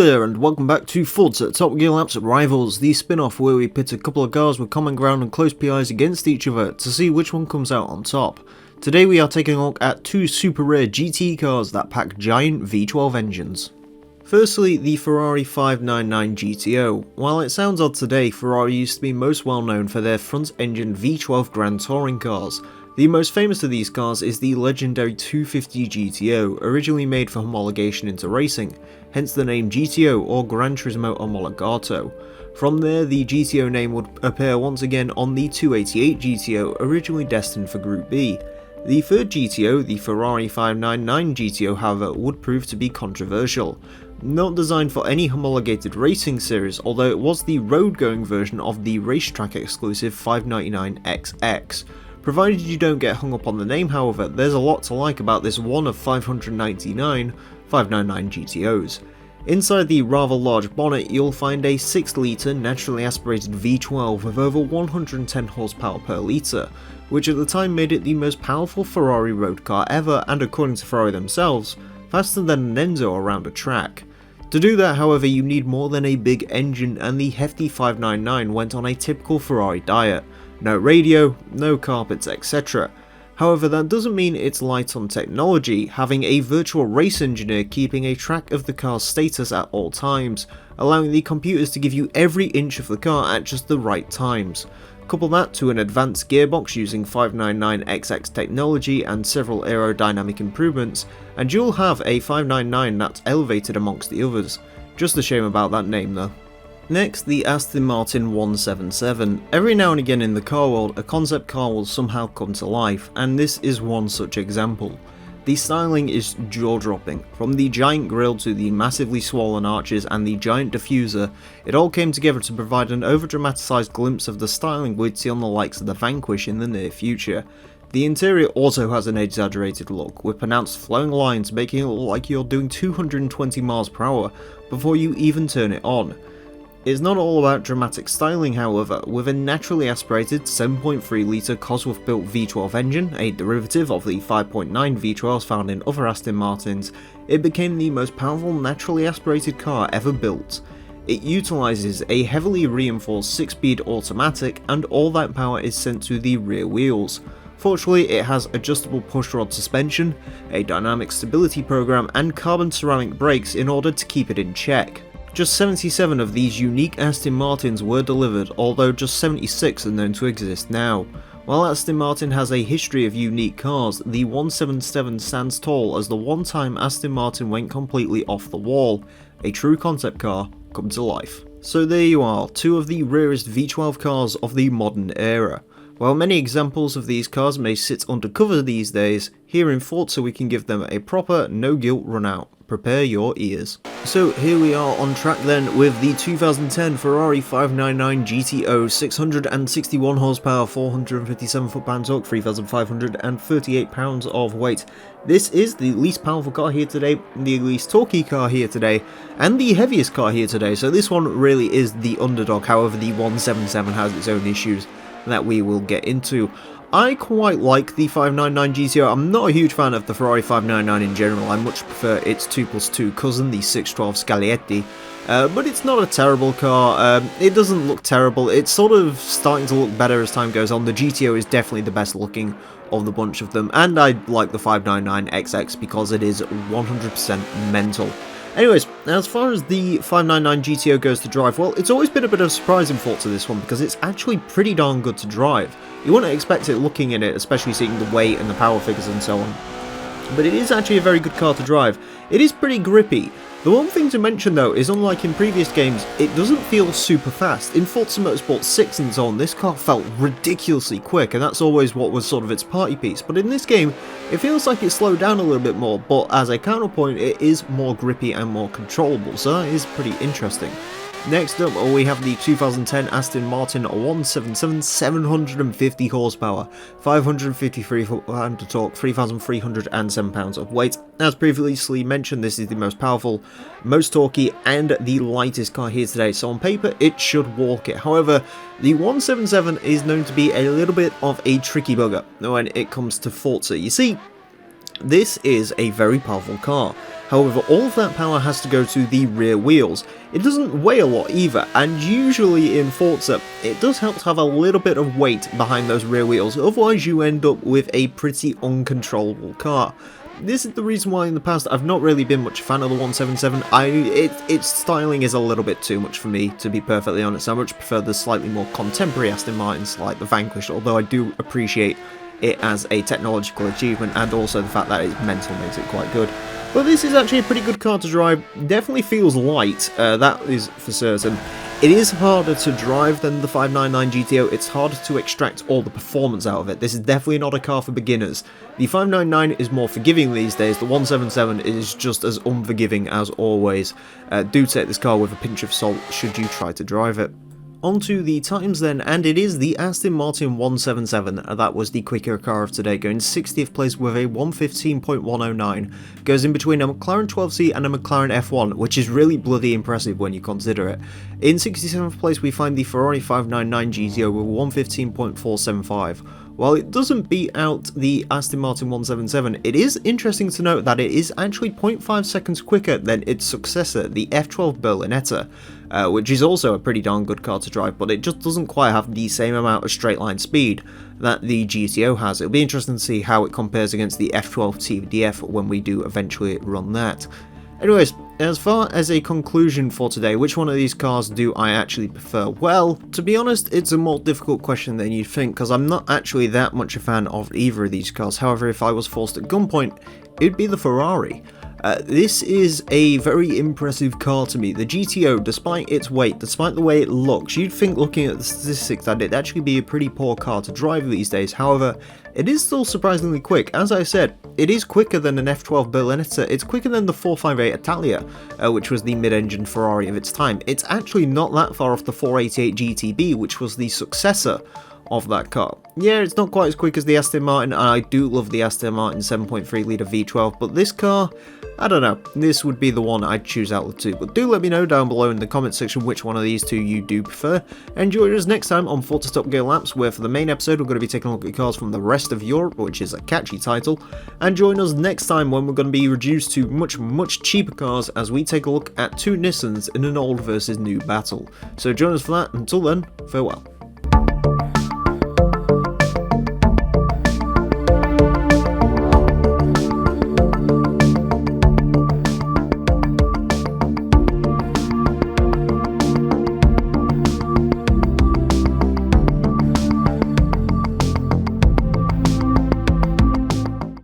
there and welcome back to Forza Top Gear Laps Rivals, the spin-off where we pit a couple of cars with common ground and close PIs against each other to see which one comes out on top. Today we are taking a look at two super rare GT cars that pack giant V12 engines. Firstly, the Ferrari 599 GTO. While it sounds odd today, Ferrari used to be most well known for their front-engine V12 Grand Touring cars. The most famous of these cars is the legendary 250 GTO, originally made for homologation into racing, hence the name GTO or Gran Turismo Omologato. From there, the GTO name would appear once again on the 288 GTO, originally destined for Group B. The third GTO, the Ferrari 599 GTO, however, would prove to be controversial. Not designed for any homologated racing series, although it was the road-going version of the racetrack exclusive 599XX. Provided you don't get hung up on the name, however, there's a lot to like about this one of 599 599 GTOs. Inside the rather large bonnet, you'll find a 6-litre naturally aspirated V12 with over 110 horsepower per litre, which at the time made it the most powerful Ferrari road car ever, and according to Ferrari themselves, faster than an Enzo around a track. To do that, however, you need more than a big engine, and the hefty 599 went on a typical Ferrari diet. No radio, no carpets, etc. However, that doesn't mean it's light on technology, having a virtual race engineer keeping a track of the car's status at all times, allowing the computers to give you every inch of the car at just the right times. Couple that to an advanced gearbox using 599XX technology and several aerodynamic improvements, and you'll have a 599 that's elevated amongst the others. Just a shame about that name though. Next, the Aston Martin 177. Every now and again in the car world, a concept car will somehow come to life, and this is one such example. The styling is jaw-dropping. From the giant grille to the massively swollen arches and the giant diffuser, it all came together to provide an over-dramatised glimpse of the styling we'd see on the likes of the Vanquish in the near future. The interior also has an exaggerated look, with pronounced flowing lines making it look like you're doing 220 miles per hour before you even turn it on. It's not all about dramatic styling, however. With a naturally aspirated 7.3 litre Cosworth-built V12 engine, a derivative of the 5.9 V12s found in other Aston Martins, it became the most powerful naturally aspirated car ever built. It utilises a heavily reinforced 6-speed automatic, and all that power is sent to the rear wheels. Fortunately, it has adjustable pushrod suspension, a dynamic stability program, and carbon ceramic brakes in order to keep it in check. Just 77 of these unique Aston Martins were delivered, although just 76 are known to exist now. While Aston Martin has a history of unique cars, the 177 stands tall as the one time Aston Martin went completely off the wall. A true concept car come to life. So there you are, two of the rarest V12 cars of the modern era. While many examples of these cars may sit undercover these days, here in Forza we can give them a proper no-guilt run-out. Prepare your ears. So here we are on track then with the 2010 Ferrari 599 GTO, 661 horsepower, 457 foot-pound torque, 3,538 pounds of weight. This is the least powerful car here today, the least torquey car here today, and the heaviest car here today, so this one really is the underdog. However, the 177 has its own issues that we will get into. I quite like the 599 GTO. I'm not a huge fan of the Ferrari 599 in general. I much prefer its 2+2 cousin, the 612 Scaglietti. But it's not a terrible car. It doesn't look terrible. It's sort of starting to look better as time goes on. The GTO is definitely the best looking of the bunch of them. And I like the 599XX because it is 100% mental. Anyways, as far as the 599 GTO goes to drive, well, it's always been a bit of a surprising thought to this one because it's actually pretty darn good to drive. You wouldn't expect it looking in it, especially seeing the weight and the power figures and so on. But it is actually a very good car to drive. It is pretty grippy. The one thing to mention though is, unlike in previous games, it doesn't feel super fast. In Forza Motorsport 6 and so on, this car felt ridiculously quick, and that's always what was sort of its party piece. But in this game, it feels like it slowed down a little bit more, but as a counterpoint, it is more grippy and more controllable, so that is pretty interesting. Next up, we have the 2010 Aston Martin 177, 750 horsepower, 553 foot-pound of torque, 3,307 pounds of weight. As previously mentioned, this is the most powerful, most torquey, and the lightest car here today, so on paper it should walk it. However, the 177 is known to be a little bit of a tricky bugger when it comes to Forza. You see, This is a very powerful car. However, all of that power has to go to the rear wheels. It doesn't weigh a lot either, and usually in Forza, it does help to have a little bit of weight behind those rear wheels, otherwise you end up with a pretty uncontrollable car. This is the reason why in the past I've not really been much a fan of the 177. Its styling is a little bit too much for me, to be perfectly honest. I much prefer the slightly more contemporary Aston Martins like the Vanquish, although I do appreciate it as a technological achievement, and also the fact that it's mental makes it quite good. But this is actually a pretty good car to drive. Definitely feels light, that is for certain. It is harder to drive than the 599 GTO, it's harder to extract all the performance out of it. This is definitely not a car for beginners. The 599 is more forgiving these days, the 177 is just as unforgiving as always. Do take this car with a pinch of salt should you try to drive it. Onto the times then, and it is the Aston Martin 177, that was the quicker car of today, going 60th place with a 1:15.109, goes in between a McLaren 12C and a McLaren F1, which is really bloody impressive when you consider it. In 67th place we find the Ferrari 599 GTO with 1:15.475. While it doesn't beat out the Aston Martin 177, it is interesting to note that it is actually 0.5 seconds quicker than its successor, the F12 Berlinetta, which is also a pretty darn good car to drive, but it just doesn't quite have the same amount of straight line speed that the GTO has. It'll be interesting to see how it compares against the F12 TDF when we do eventually run that. Anyways, as far as a conclusion for today, which one of these cars do I actually prefer? Well, to be honest, it's a more difficult question than you'd think, because I'm not actually that much a fan of either of these cars. However, if I was forced at gunpoint, it'd be the Ferrari. This is a very impressive car to me. The GTO, despite its weight, despite the way it looks, you'd think looking at the statistics that it'd actually be a pretty poor car to drive these days. However, it is still surprisingly quick. As I said, it is quicker than an F12 Berlinetta. It's quicker than the 458 Italia, which was the mid-engine Ferrari of its time. It's actually not that far off the 488 GTB, which was the successor of that car. Yeah, it's not quite as quick as the Aston Martin, and I do love the Aston Martin 7.3 litre V12, but this car, I don't know, this would be the one I'd choose out of the two. But do let me know down below in the comment section which one of these two you do prefer, and join us next time on Forza Top Gear Laps, where for the main episode we're going to be taking a look at cars from the rest of Europe, which is a catchy title, and join us next time when we're going to be reduced to much cheaper cars as we take a look at two Nissans in an old versus new battle. So join us for that. Until then, farewell.